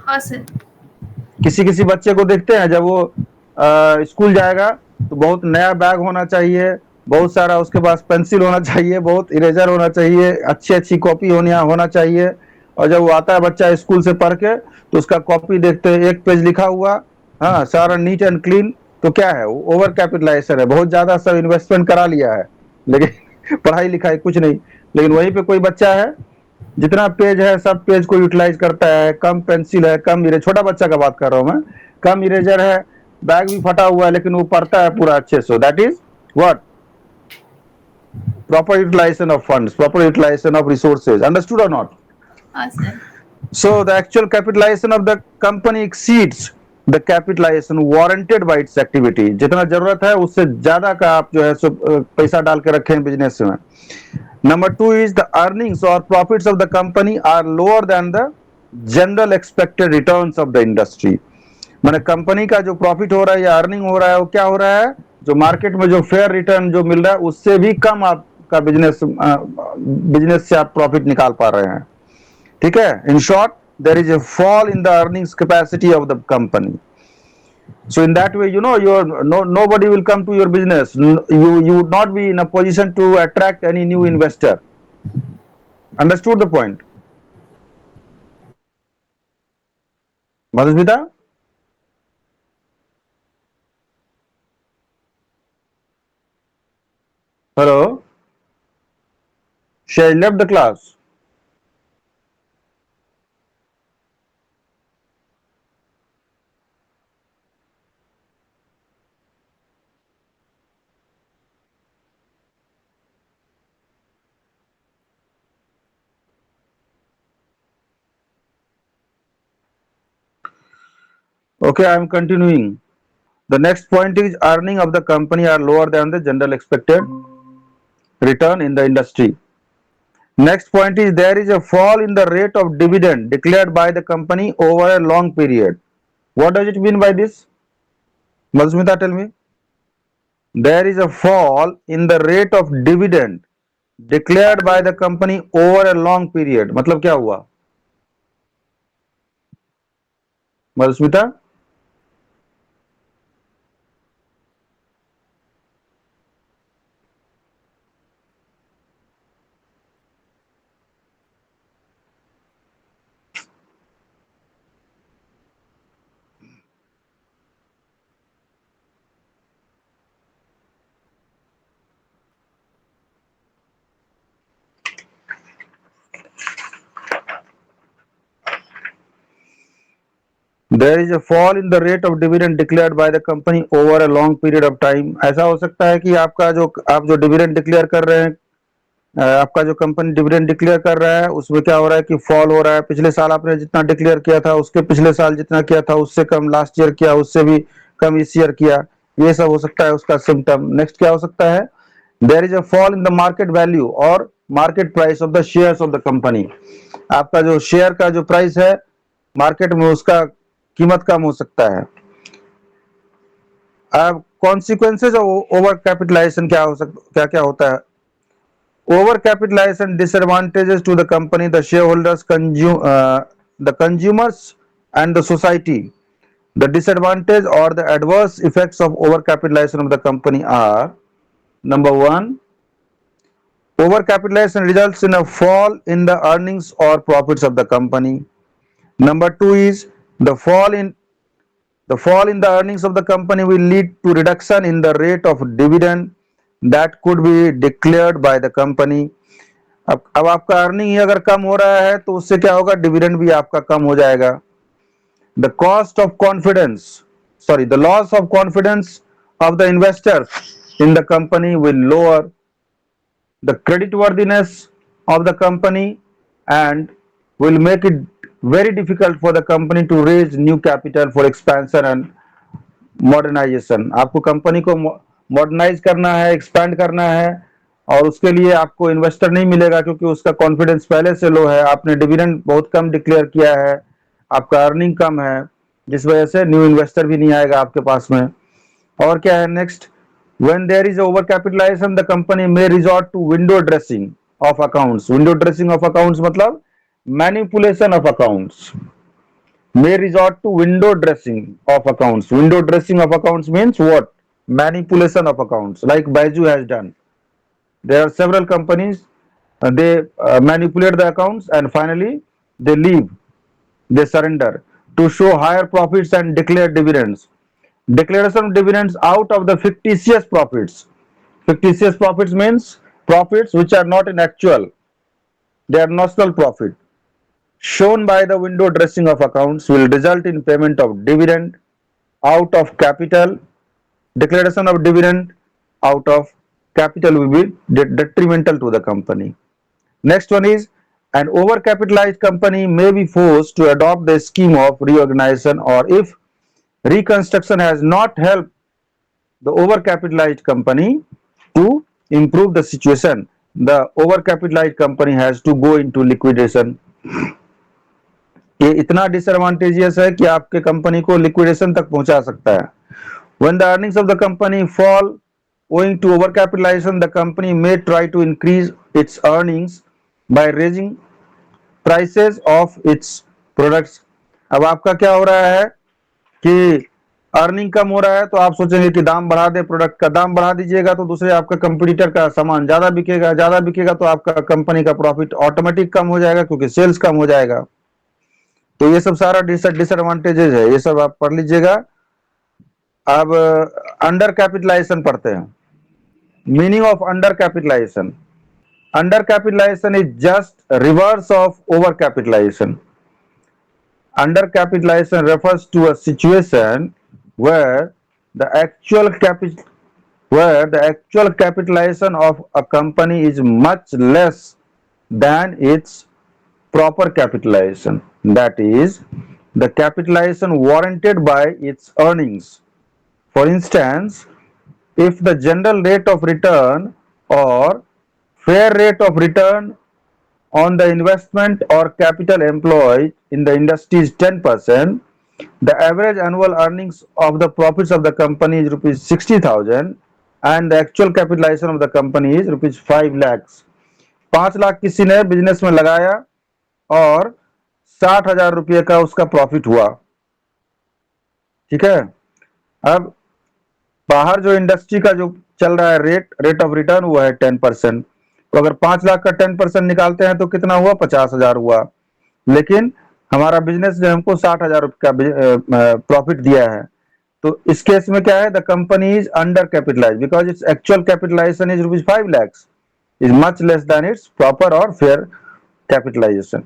S2: हाँ सर।
S1: किसी किसी बच्चे को देखते हैं, जब वो स्कूल जाएगा तो बहुत नया बैग होना चाहिए, बहुत सारा उसके पास पेंसिल होना चाहिए, बहुत इरेजर होना चाहिए, अच्छी अच्छी कॉपी होना चाहिए, और जब वो आता है बच्चा स्कूल से पढ़ के तो उसका कॉपी देखते हैं, एक पेज लिखा हुआ, हाँ, सारा नीट एंड क्लीन, तो क्या है, ओवर कैपिटलाइजेशन है, बहुत ज्यादा सब इन्वेस्टमेंट करा लिया है, लेकिन पढ़ाई लिखाई कुछ नहीं। लेकिन वहीं पे कोई बच्चा है, जितना पेज है सब पेज को यूटिलाइज करता है, कम पेंसिल है, कम इरेजर, छोटा बच्चा का बात कर रहा हूं मैं, कम इरेजर है, बैग भी फटा हुआ है, लेकिन वो पढ़ता है पूरा अच्छे से। That is what, proper utilization of funds, proper utilization of resources. Understood or not?
S2: Yes sir.
S1: So the actual capitalization of the company exceeds the capitalization warranted by its activity. जितना जरूरत है उससे ज्यादा का आप जो है सो पैसा डाल के रखें बिजनेस में। Number two is the earnings or profits of the company are lower than the general expected returns of the industry. माने कंपनी का जो प्रॉफिट हो रहा है या अर्निंग हो रहा है वो क्या हो रहा है, जो मार्केट में जो फेयर रिटर्न जो मिल रहा है उससे भी कम आपका बिजनेस से आप प्रॉफिट निकाल पा रहे हैं, ठीक है। In short, there is a fall in the earnings capacity of the company. So in that way, nobody will come to your business. You would not be in a position to attract any new investor. Understood the point? Madhusmita? Hello, she has left the class. Okay, I am continuing. The next point is earning of the company are lower than the general expected return in the industry. Next point is there is a fall in the rate of dividend declared by the company over a long period. What does it mean by this? Madhusmita, tell me. There is a fall in the rate of dividend declared by the company over a long period. मतलब क्या हुआ? Madhusmita? There is a fall in the rate of dividend declared by the company over a long period of time. ऐसा हो सकता है कि आपका जो आप जो डिविडेंड डिक्लेयर कर रहे हैं, आपका जो कंपनी डिविडेंड डिक्लेयर कर रहा है उसमें क्या हो रहा है कि फॉल हो रहा है. पिछले साल आपने जितना डिक्लेयर किया था उसके पिछले साल जितना किया था उससे कम लास्ट ईयर किया, उससे भी कम इस ईयर किया. ये सब हो सकता है उसका सिम्टम. नेक्स्ट क्या हो सकता है? There is a fall in the market value और market price of the shares of the company. आपका जो शेयर का जो प्राइस है मार्केट में उसका कीमत कम हो सकता है. अब कॉन्सिक्वेंसेज ऑफ ओवर कैपिटलाइजेशन क्या हो सकता, क्या क्या होता है? Over capitalization disadvantages to the company, the shareholders, the consumers, and the society. The disadvantage or the adverse effects of over capitalization of the company are: number one, over capitalization results in a fall in the earnings or profits of the company. Number two is the fall in the earnings of the company will lead to reduction in the rate of dividend that could be declared by the company. अब आपका earning ही अगर कम हो रहा है तो उससे क्या होगा? डिविडेंड भी आपका कम हो जाएगा. The cost of confidence, sorry, the loss of confidence of the investors in the company will lower the credit worthiness of the company and will make it very difficult for the company to raise new capital for expansion and modernisation. आपको company को modernise करना है, expand करना है और उसके लिए आपको इन्वेस्टर नहीं मिलेगा क्योंकि उसका कॉन्फिडेंस पहले से लो है. आपने डिविडेंड बहुत कम डिक्लेयर किया है, आपका अर्निंग कम है, जिस वजह से न्यू इन्वेस्टर भी नहीं आएगा आपके पास में. और क्या है next? When there is over capitalisation the company may resort to window dressing of accounts. Window dressing of accounts मतलब manipulation of accounts. May resort to window dressing of accounts. Window dressing of accounts means what? Manipulation of accounts, like Baiju has done. There are several companies, they manipulate the accounts and finally they leave, they surrender to show higher profits and declare dividends. Declaration of dividends out of the fictitious profits. Fictitious profits means profits which are not in actual, they are notional profit shown by the window dressing of accounts will result in payment of dividend out of capital. Declaration of dividend out of capital will be detrimental to the company. Next one is an overcapitalized company may be forced to adopt the scheme of reorganization, or if reconstruction has not helped the overcapitalized company to improve the situation, the overcapitalized company has to go into liquidation. ये इतना disadvantageous है कि आपके company को liquidation तक पहुंचा सकता है. When the earnings of the company fall owing to overcapitalization, the company may try to increase its earnings by raising prices of its products. अब आपका क्या हो रहा है कि अर्निंग कम हो रहा है तो आप सोचेंगे कि दाम बढ़ा दे, प्रोडक्ट का दाम बढ़ा दीजिएगा तो दूसरे आपका कंपटीटर का सामान ज्यादा बिकेगा तो आपका कंपनी का प्रॉफिट ऑटोमेटिक कम हो जाएगा क्योंकि सेल्स कम हो जाएगा. तो ये सब सारा डिसएडवांटेजेस है, ये सब आप पढ़ लीजिएगा. अब अंडर कैपिटलाइजेशन पढ़ते हैं. Meaning of undercapitalization. Undercapitalization is just reverse of overcapitalization. Undercapitalization refers to a situation where the actual capital where the actual capitalization of a company is much less than its proper capitalization. That is, the capitalization warranted by its earnings. For instance, if the general rate of return or fair rate of return on the investment or capital employed in the industry is 10%, the average annual earnings of the profits of the company is rupees 60,000 and the actual capitalization of the company is rupees 5 lakhs. 5 lakh किसी ने business में लगाया और 60,000 रुपये का उसका profit हुआ. ठीक है. अब बाहर जो इंडस्ट्री का जो चल रहा है रेट ऑफ रिटर्न हुआ है 10%. तो अगर 5 लाख का 10% निकालते हैं तो कितना हुआ? 50,000 हुआ. लेकिन हमारा बिजनेस ने हमको 60,000 रुपये का प्रॉफिट दिया है. तो इस केस में क्या है? The company is under capitalised because its actual capitalisation is rupees 5 lakhs is much less than its proper or fair capitalization.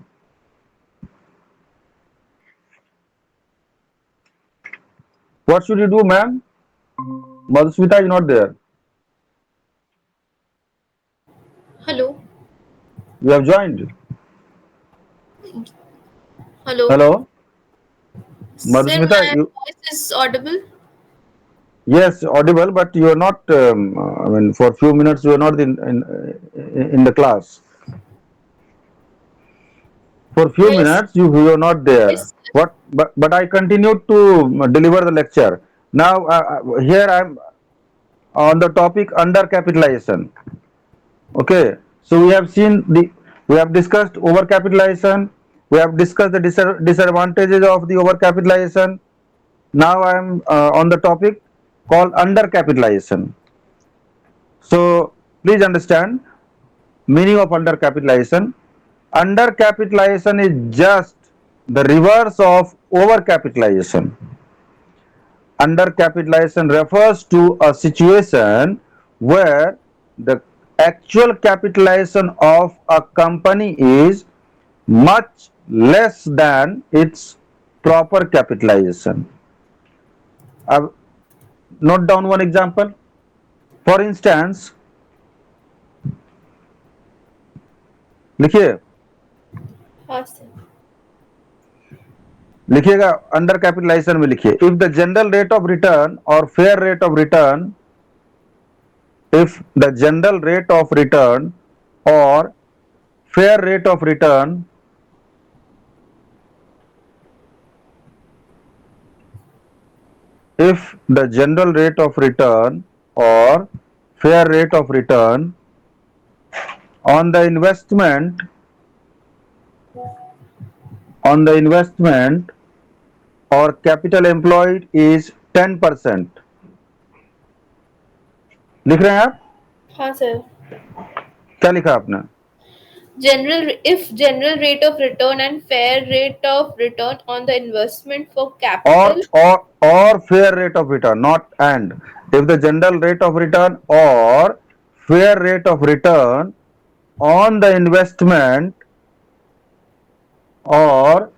S1: What should you do, ma'am? Madhusmita is not there.
S2: Hello.
S1: You have joined.
S2: Hello.
S1: Hello,
S2: Sir,
S1: Madhusmita.
S2: my
S1: You,
S2: voice is audible.
S1: yes, audible, but you are not. I mean, for a few minutes you are not in the class. For a few
S2: Yes.
S1: minutes you are not there.
S2: Yes.
S1: What? But I continued to deliver the lecture. Now here I am on the topic under capitalization. Okay, so we have discussed overcapitalization. We have discussed the disadvantages of the overcapitalization. Now I am on the topic called undercapitalization. So please understand meaning of undercapitalization. Undercapitalization is just the reverse of overcapitalization. Undercapitalization refers to a situation where the actual capitalization of a company is much less than its proper capitalization. Note down one example. For instance, लिखिए
S2: हाँ sir.
S1: लिखिएगा under capitalisation में लिखिए if the general rate of return और fair rate of return if the general rate of return or fair rate of return if the general rate of return or fair rate of return on the investment or capital employed is 10%. लिख रहे हैं आप?
S2: हाँ sir.
S1: क्या लिखा आपने?
S2: If general rate of return and fair rate of return on the investment for
S1: or
S2: capital.
S1: or fair rate of return, not and. If the general rate of return or fair rate of return on the investment or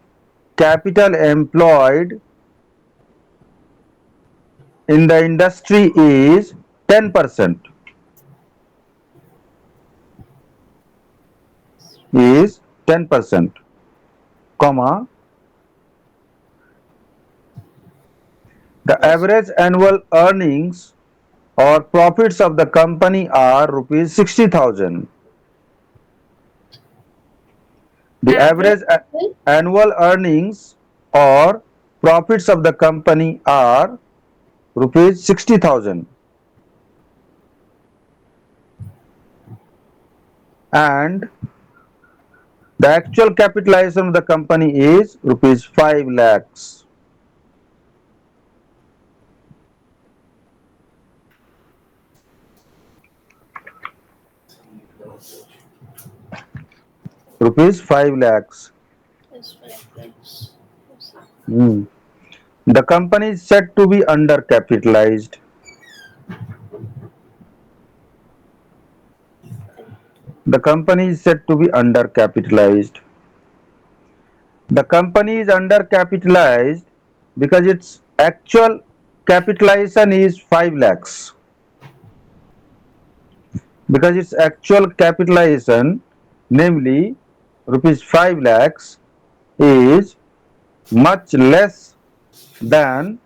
S1: capital employed in the industry is 10%, is 10%, comma, the average annual earnings or profits of the company are rupees 60,000. The average annual earnings or profits of the company are rupees 60,000 and the actual capitalization of the company is rupees 5 lakhs. Rupees 5 lakhs.
S2: Yes, 5 lakhs.
S1: The company is said to be undercapitalized. the company is said to be undercapitalized. The company is undercapitalized because its actual capitalization is 5 lakhs. Because its actual capitalization, namely rupees 5 lakhs, is much less than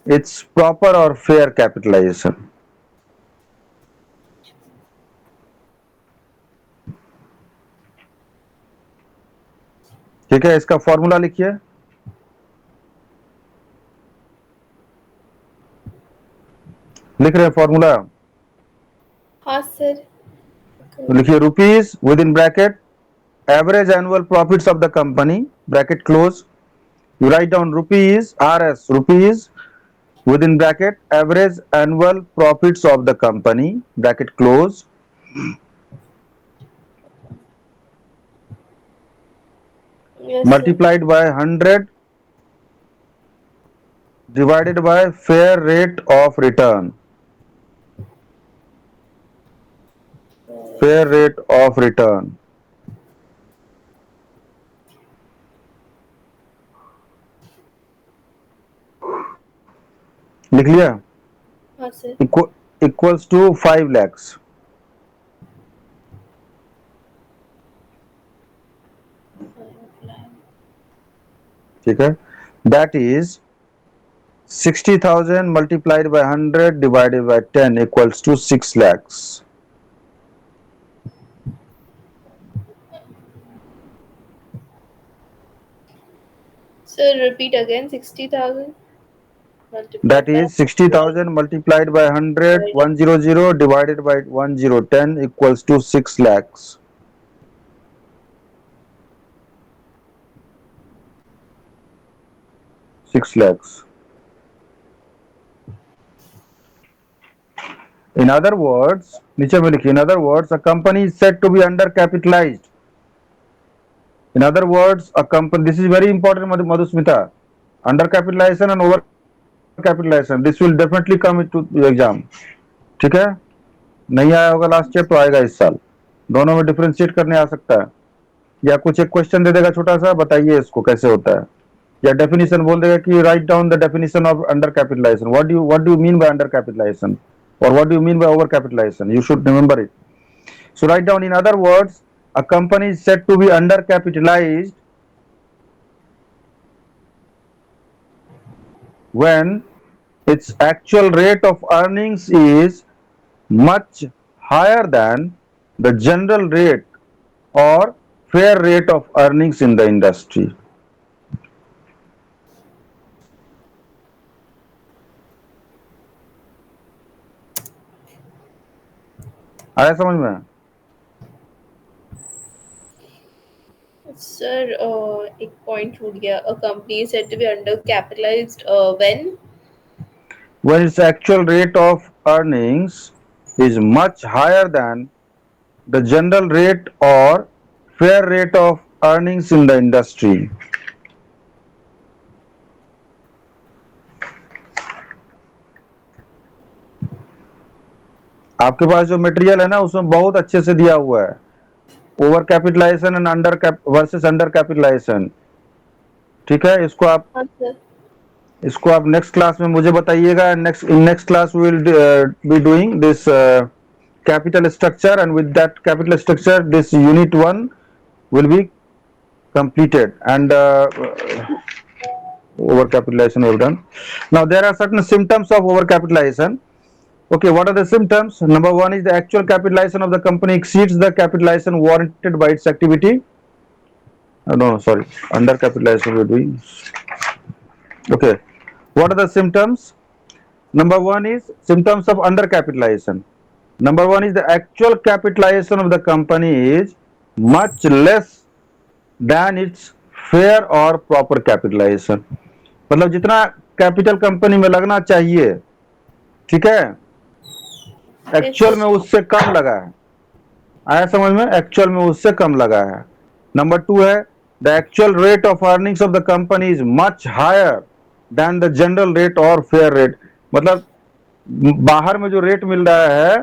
S1: its proper or fair capitalization. ठीक है, इसका formula लिखिए. लिख रहे हैं formula?
S2: हाँ सर.
S1: तो लिखिए rupees with in bracket average annual profits of the company bracket close. You write down rupees RS, rupees within bracket average annual profits of the company bracket close,
S2: Yes, sir.
S1: multiplied by 100 divided by fair rate of return. Fair rate of return. लिख लिया?
S2: हाँ sir.
S1: Equals to 5 lakhs. ठीक है? That is 60,000 multiplied by 100 divided by 10 equals to 6 lakhs.
S2: Sir, repeat again. 60,000.
S1: That is 60,000 multiplied by 100, 100 divided by 1010 equals to 6 lakhs. In other words, नीचे में लिखिए, in other words, a company is said to be undercapitalized. In other words, a company, this is very important, Madhusmita. Undercapitalization and overcapitalization, this will definitely come into the exam. ठीक है? नहीं आया होगा last year तो आएगा इस साल. दोनों में डिफरेंशिएट करने आ सकता है, या कुछ एक क्वेश्चन दे देगा छोटा सा, बताइए इसको कैसे होता है, या डेफिनेशन बोल देगा कि write down the definition of under capitalisation. What do you mean by under capitalisation or what do you mean by over capitalization? You should remember it. So write down, in other words, a company is said to be under capitalized when its actual rate of earnings is much higher than the general rate or fair rate of earnings in the industry. आया समझ में?
S2: Sir एक point छूट गया. A company is said to be undercapitalized when
S1: its actual rate of earnings is much higher than the general rate or fair rate of earnings in the industry. आपके पास जो material है ना उसमें बहुत अच्छे से दिया हुआ है, over capitalisation and under versus under capitalisation. ठीक है, इसको आप नेक्स्ट क्लास में मुझे बताइएगा. Next class we will be doing this capital structure, and with that capital structure this unit 1 will be completed, and over capitalization we have done. Now there are certain symptoms of over capitalization. Okay, what are the symptoms? Number 1 is the actual capitalization of the company exceeds the capitalization warranted by its activity. No, sorry, under capitalization we are doing. Okay, what are the symptoms? Number 1 is symptoms of under capitalization. Number 1 is the actual capitalization of the company is much less than its fair or proper capitalization. मतलब जितना capital company में लगना चाहिए, ठीक है, actual में उससे कम लगा है. आया समझ में? एक्चुअल में उससे कम लगा है. नंबर 2 है the actual rate of earnings of the company is much higher than the general rate और फेयर रेट. मतलब बाहर में जो रेट मिल रहा है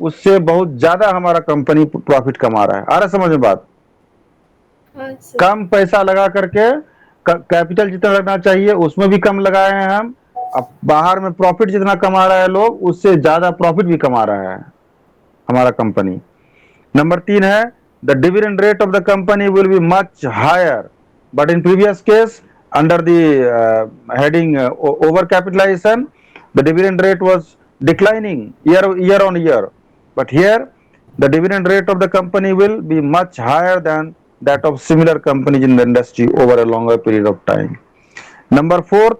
S1: उससे बहुत ज्यादा हमारा कंपनी प्रॉफिट कमा रहा है। आ रहा समझ में बात?
S2: हाँ सर।
S1: कम पैसा लगा करके कैपिटल जितना लगना चाहिए उसमें भी कम लगाए हैं हम। अब बाहर में प्रॉफिट जितना कमा रहा है लोग, उससे ज्यादा प्रॉफिट भी कमा रहा है हमारा कंपनी। नंबर 3 है the dividend rate of the company will be much higher, but in previous case under the heading over capitalisation the dividend rate was declining year on year, but here the dividend rate of the company will be much higher than that of similar companies in the industry over a longer period of time. Number 4,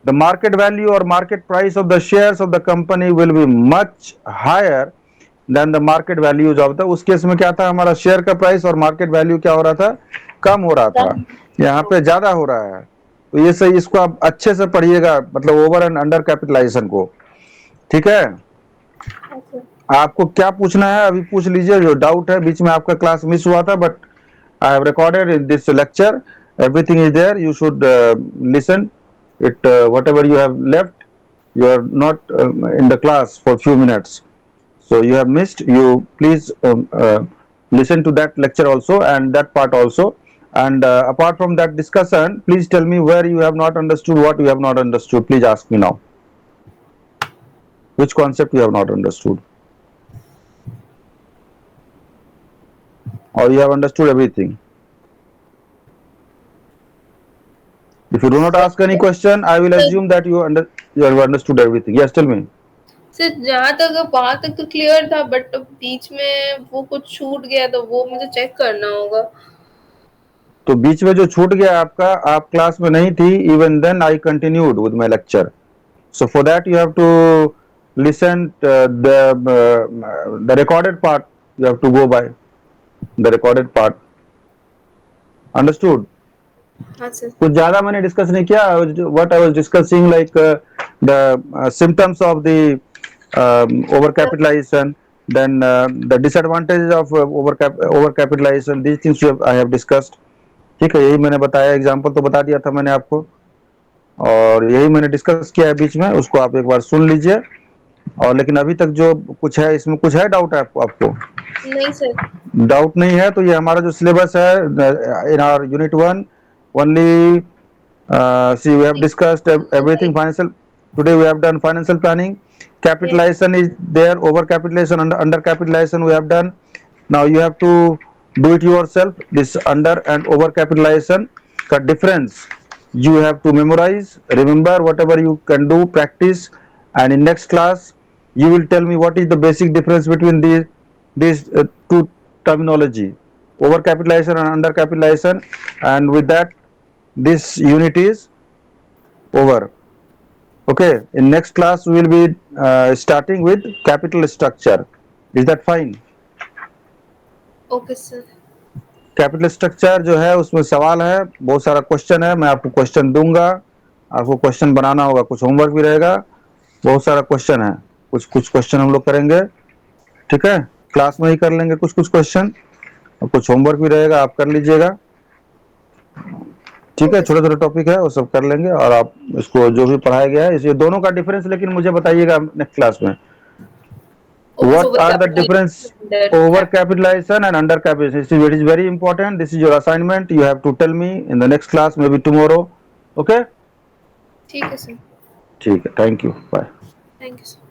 S1: the market value or market price of the shares of the company will be much higher than the market values of the, उस case में क्या था, हमारा share का price और market value क्या हो रहा था, कम हो रहा था। यहाँ पे ज्यादा हो रहा है। तो ये सही, इसको आप अच्छे से पढ़िएगा, मतलब ओवर एंड अंडर कैपिटलाइजेशन को। ठीक है, आपको क्या पूछना है अभी पूछ लीजिए, जो डाउट है। बीच में आपका क्लास मिस हुआ था, but I have recorded in this lecture, everything is there, you should listen it, whatever you have left, you are not in the class for few minutes, so you have missed, you please listen to that lecture also and that part also. And apart from that discussion, please tell me where you have not understood, what you have not understood. Please ask me now. Which concept you have not understood? Or you have understood everything? If you do not ask any question, I will assume that you have understood everything. Yes, tell me.
S2: Sir जहाँ तक वहाँ तक तो clear था, but बीच में वो कुछ छूट गया, तो वो मुझे चेक करना होगा।
S1: तो बीच में जो छूट गया आपका, आप क्लास में नहीं थी, even then I continued with my lecture, so for that you have to listen the recorded part, you have to go by the recorded part. Understood?
S2: हाँ सर।
S1: कुछ ज्यादा मैंने डिस्कस नहीं किया। What I was discussing like the symptoms of the over capitalisation, then the disadvantages of over capitalization, these things I have discussed. ठीक है, यही मैंने बताया, एग्जाम्पल तो बता दिया था मैंने आपको, और यही मैंने डिस्कस किया है बीच में, उसको आप एक बार सुन लीजिए। और लेकिन अभी तक जो कुछ है, इसमें कुछ है डाउट है आपको?
S2: नहीं सर।
S1: डाउट नहीं है तो ये हमारा जो सिलेबस है in our unit 1 only, see we have discussed everything financial. Today we have done financial planning, capitalization is there, over capitalization, under capitalization we have done. Now you have to do it yourself, this under and over capitalization ka difference you have to memorize, remember whatever you can do, practice, and in next class you will tell me what is the basic difference between these two terminology, over capitalization and under capitalization. And with that this unit is over. Okay, in next class we will be starting with capital structure. Is that fine?
S2: Okay sir.
S1: Capital structure जो है उसमें सवाल है, बहुत सारा question है, मैं आपको क्वेश्चन दूंगा, आपको क्वेश्चन बनाना होगा, कुछ होमवर्क भी रहेगा, बहुत सारा क्वेश्चन है, कुछ कुछ क्वेश्चन हम लोग करेंगे। ठीक है, क्लास में ही कर लेंगे कुछ कुछ क्वेश्चन, और कुछ होमवर्क भी रहेगा, आप कर लीजिएगा। ठीक है, छोटे छोटे टॉपिक है वो सब कर लेंगे, और आप इसको जो भी पढ़ाया गया है, इस दोनों का डिफरेंस लेकिन मुझे बताइएगा नेक्स्ट क्लास में। What are the difference over capitalization and under capitalization? It is very important. This is your assignment. You have to tell me in the next class, maybe tomorrow. Okay?
S2: ठीक है sir.
S1: ठीक है, thank you. Bye.
S2: Thank you sir.